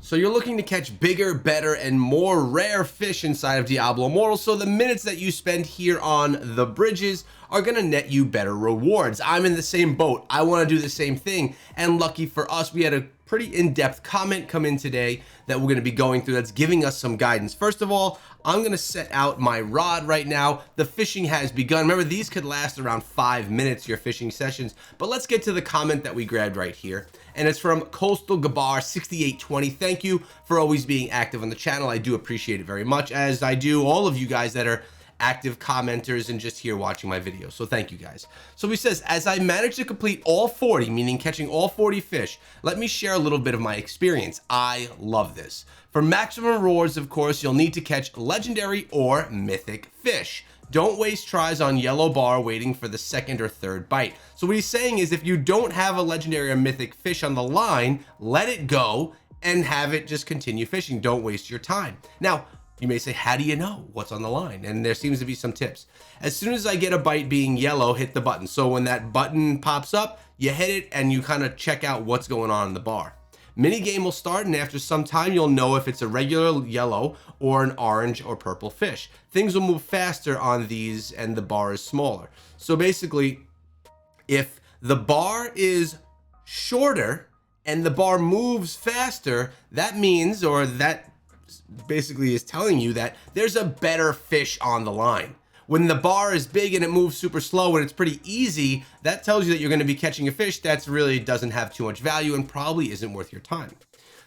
So you're looking to catch bigger, better, and more rare fish inside of Diablo Immortal, so the minutes that you spend here on the bridges are gonna net you better rewards. I'm in the same boat. I wanna do the same thing, and lucky for us, we had a pretty in-depth comment come in today that we're gonna be going through that's giving us some guidance. First of all, I'm gonna set out my rod right now. The fishing has begun. Remember, these could last around 5 minutes, your fishing sessions, but let's get to the comment that we grabbed right here. And it's from Coastal Gabar 6820. Thank you for always being active on the channel. I do appreciate it very much, as I do all of you guys that are active commenters and just here watching my videos. So thank you guys. So he says, as I managed to complete all 40, meaning catching all 40 fish, let me share a little bit of my experience. I love this. For maximum rewards, of course, you'll need to catch legendary or mythic fish. Don't waste tries on yellow bar waiting for the second or third bite. So what he's saying is if you don't have a legendary or mythic fish on the line, let it go and have it just continue fishing. Don't waste your time. Now, you may say, how do you know what's on the line? And there seems to be some tips. As soon as I get a bite being yellow, hit the button. So when that button pops up, you hit it and you kind of check out what's going on in the bar. Mini game will start, and after some time, you'll know if it's a regular yellow or an orange or purple fish. Things will move faster on these and the bar is smaller. So basically, if the bar is shorter and the bar moves faster, that means, or that basically is telling you that there's a better fish on the line. When the bar is big and it moves super slow and it's pretty easy, that tells you that you're going to be catching a fish that's really doesn't have too much value and probably isn't worth your time.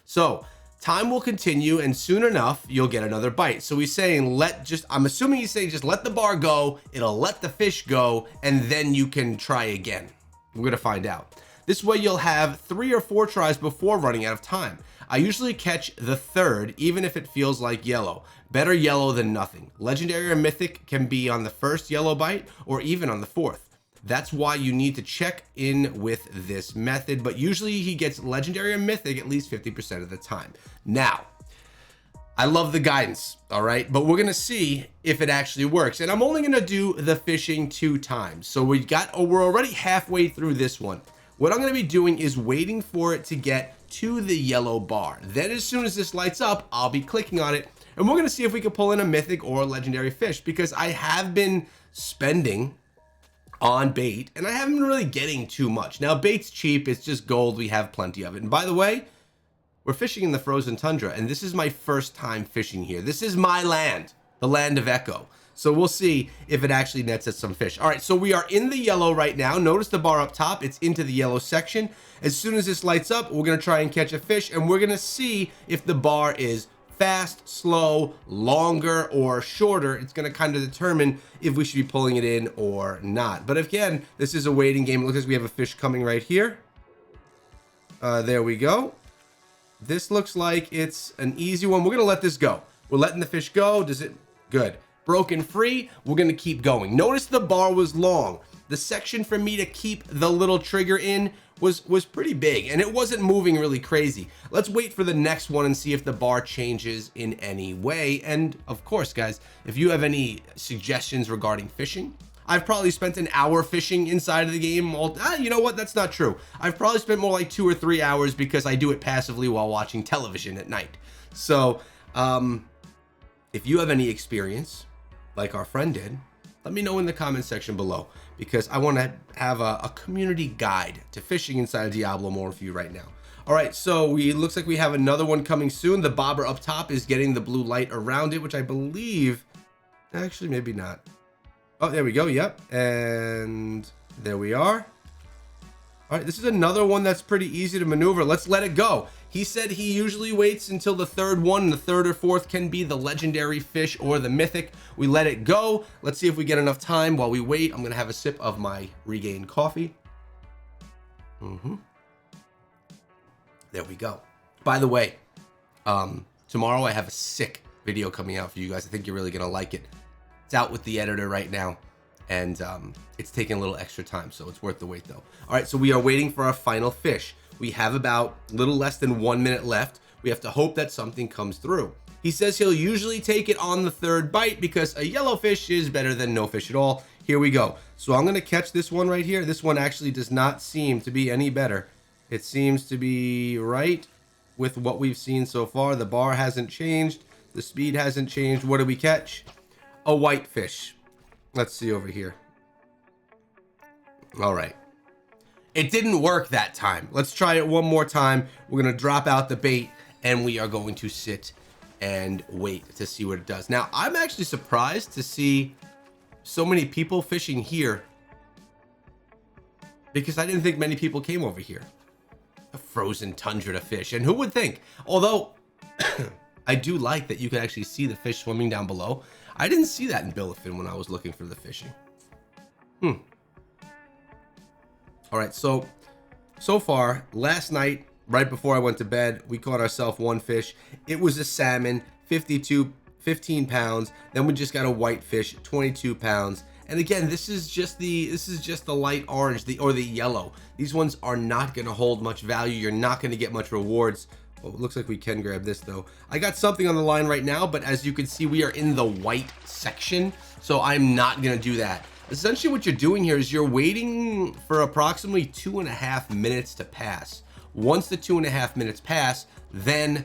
So time will continue, and soon enough you'll get another bite. So he's saying I'm assuming he's saying just let the bar go, it'll let the fish go, and then you can try again. We're gonna find out. This way you'll have 3 or 4 tries before running out of time. I usually catch the third, even if it feels like yellow. Better yellow than nothing. Legendary or mythic can be on the first yellow bite or even on the 4th. That's why you need to check in with this method, but usually he gets legendary or mythic at least 50% of the time. Now, I love the guidance, all right, but we're gonna see if it actually works. And I'm only gonna do the fishing 2 times. So we're already halfway through this one. What I'm gonna be doing is waiting for it to get to the yellow bar. Then as soon as this lights up, I'll be clicking on it, and we're gonna see if we can pull in a mythic or a legendary fish, because I have been spending on bait and I haven't been really getting too much. Now bait's cheap, it's just gold, we have plenty of it. And by the way, we're fishing in the frozen tundra, and this is my first time fishing here. This is my land, the land of Echo. So we'll see if it actually nets us some fish. All right, so we are in the yellow right now. Notice the bar up top, it's into the yellow section. As soon as this lights up, we're gonna try and catch a fish, and we're gonna see if the bar is fast, slow, longer, or shorter. It's gonna kind of determine if we should be pulling it in or not. But again, this is a waiting game. Look, as we have a fish coming right here. There we go. This looks like it's an easy one. We're gonna let this go. We're letting the fish go. Does it? Good. Broken free. We're gonna keep going. Notice the bar was long. The section for me to keep the little trigger in was pretty big, and it wasn't moving really crazy. Let's wait for the next one and see if the bar changes in any way. And of course, guys, if you have any suggestions regarding fishing, I've probably spent an hour fishing inside of the game. You know what? That's not true. I've probably spent more like 2 or 3 hours because I do it passively while watching television at night. So if you have any experience like our friend did, let me know in the comment section below, because I want to have a community guide to fishing inside of Diablo Immortal for you right now. All right, so looks like we have another one coming soon. The bobber up top is getting the blue light around it, which I believe, actually maybe not. Oh, there we go. Yep. And there we are. All right, this is another one that's pretty easy to maneuver. Let's let it go. He said he usually waits until the third one, and the third or fourth can be the legendary fish or the mythic. We let it go. Let's see if we get enough time. While we wait, I'm going to have a sip of my regained coffee. There we go. By the way, tomorrow I have a sick video coming out for you guys. I think you're really going to like it. It's out with the editor right now, and it's taking a little extra time, so it's worth the wait though. All right, so we are waiting for our final fish. We have about a little less than 1 minute left. We have to hope that something comes through. He says he'll usually take it on the third bite because a yellow fish is better than no fish at all. Here we go. So I'm going to catch this one right here. This one actually does not seem to be any better. It seems to be right with what we've seen so far. The bar hasn't changed. The speed hasn't changed. What do we catch? A white fish. Let's see over here. All right. It didn't work that time. Let's try it one more time. We're going to drop out the bait and we are going to sit and wait to see what it does. Now, I'm actually surprised to see so many people fishing here because I didn't think many people came over here. A frozen tundra to fish. And who would think? Although I do like that you can actually see the fish swimming down below. I didn't see that in Billafin when I was looking for the fishing. All right, so far, last night, right before I went to bed, we caught ourselves one fish. It was a salmon, 15 pounds. Then we just got a white fish, 22 pounds. And again, this is just the light orange, or the yellow. These ones are not going to hold much value. You're not going to get much rewards. Well, it looks like we can grab this though. I got something on the line right now, but as you can see, we are in the white section, so I'm not going to do that. Essentially what you're doing here is you're waiting for approximately 2.5 minutes to pass. Once the 2.5 minutes pass, then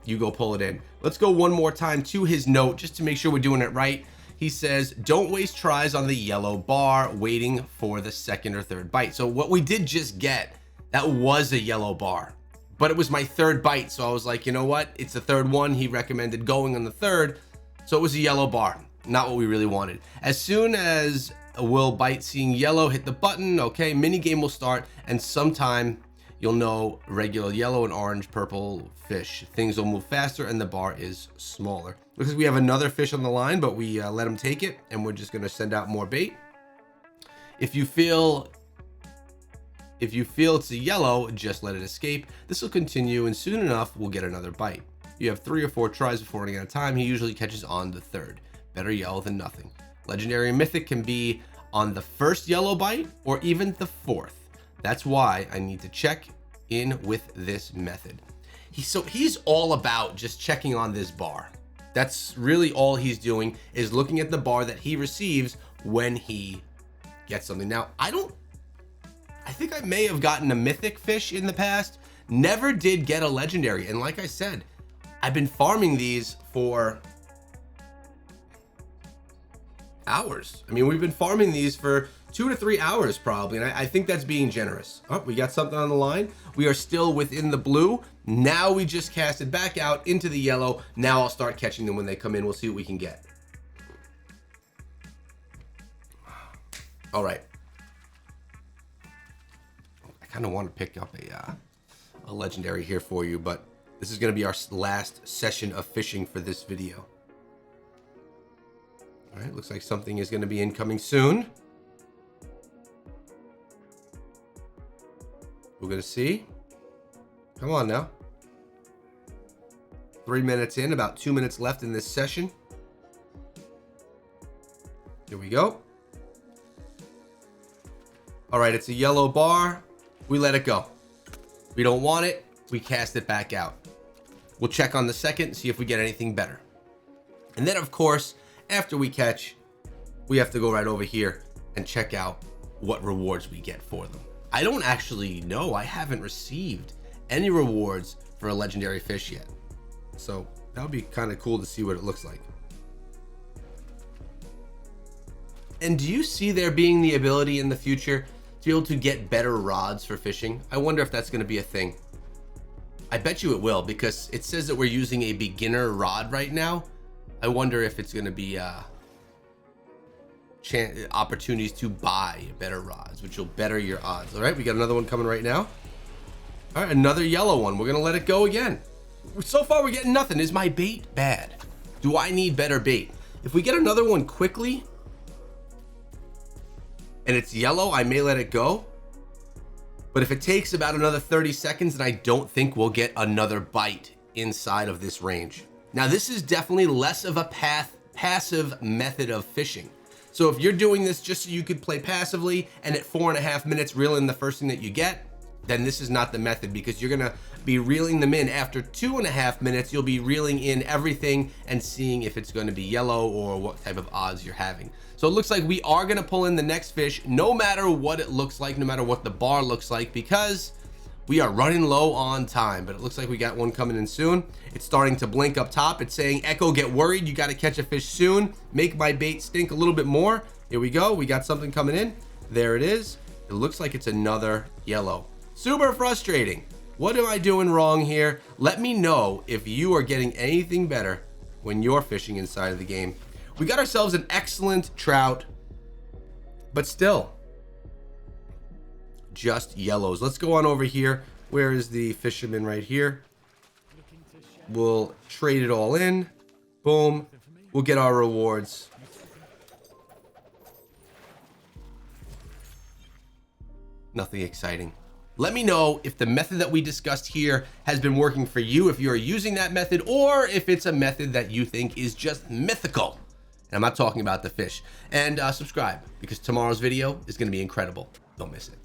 you go pull it in. Let's go one more time to his note just to make sure we're doing it right. He says, don't waste tries on the yellow bar waiting for the second or third bite. So what we did just get, that was a yellow bar, but it was my third bite. So I was like, you know what? It's the third one. He recommended going on the third. So it was a yellow bar, not what we really wanted. As soon as we'll bite seeing yellow, hit the button. Okay, mini game will start, and sometime you'll know regular yellow and orange, purple fish. Things will move faster and the bar is smaller. Because we have another fish on the line, but we let him take it, and we're just gonna send out more bait. If you feel it's a yellow, just let it escape. This will continue, and soon enough we'll get another bite. You have 3 or 4 tries before running out of time. He usually catches on the third. Better yellow than nothing. Legendary and mythic can be on the first yellow bite or even the fourth. That's why I need to check in with this method. He's all about just checking on this bar. That's really all he's doing, is looking at the bar that he receives when he gets something. Now, I think I may have gotten a mythic fish in the past. Never did get a legendary. And like I said, I've been farming these for hours. I mean, we've been farming these for 2 to 3 hours probably, and I think that's being generous. Oh, we got something on the line. We are still within the blue. Now we just cast it back out into the yellow. Now I'll start catching them when they come in. We'll see what we can get. All right. I kind of want to pick up a legendary here for you, but this is going to be our last session of fishing for this video. All right, looks like something is going to be incoming soon. We're going to see. Come on now. 3 minutes in, about 2 minutes left in this session. Here we go. All right, it's a yellow bar. We let it go. We don't want it. We cast it back out. We'll check on the second, see if we get anything better. And then, of course, after we catch, we have to go right over here and check out what rewards we get for them. I don't actually know. I haven't received any rewards for a legendary fish yet. So that would be kind of cool to see what it looks like. And do you see there being the ability in the future to be able to get better rods for fishing? I wonder if that's going to be a thing. I bet you it will, because it says that we're using a beginner rod right now. I wonder if it's going to be opportunities to buy better rods, which will better your odds. All right, we got another one coming right now. All right, another yellow one. We're going to let it go again. So far, we're getting nothing. Is my bait bad? Do I need better bait? If we get another one quickly and it's yellow, I may let it go. But if it takes about another 30 seconds, then I don't think we'll get another bite inside of this range. Now, this is definitely less of a passive method of fishing. So if you're doing this just so you could play passively and at 4.5 minutes reel in the first thing that you get, then this is not the method, because you're gonna be reeling them in. After 2.5 minutes, you'll be reeling in everything and seeing if it's gonna be yellow or what type of odds you're having. So it looks like we are gonna pull in the next fish, no matter what it looks like, no matter what the bar looks like, because We are running low on time, but it looks like we got one coming in soon. It's starting to blink up top. It's saying, Echo, get worried. You got to catch a fish soon. Make my bait stink a little bit more. Here we go. We got something coming in. There it is. It looks like it's another yellow. Super frustrating. What am I doing wrong here? Let me know if you are getting anything better when you're fishing inside of the game. We got ourselves an excellent trout, but still just yellows. Let's go on over here. Where is the fisherman? Right here. We'll trade it all in. Boom. We'll get our rewards. Nothing exciting. Let me know if the method that we discussed here has been working for you, if you're using that method, or if it's a method that you think is just mythical. And I'm not talking about the fish. And subscribe, because tomorrow's video is going to be incredible. Don't miss it.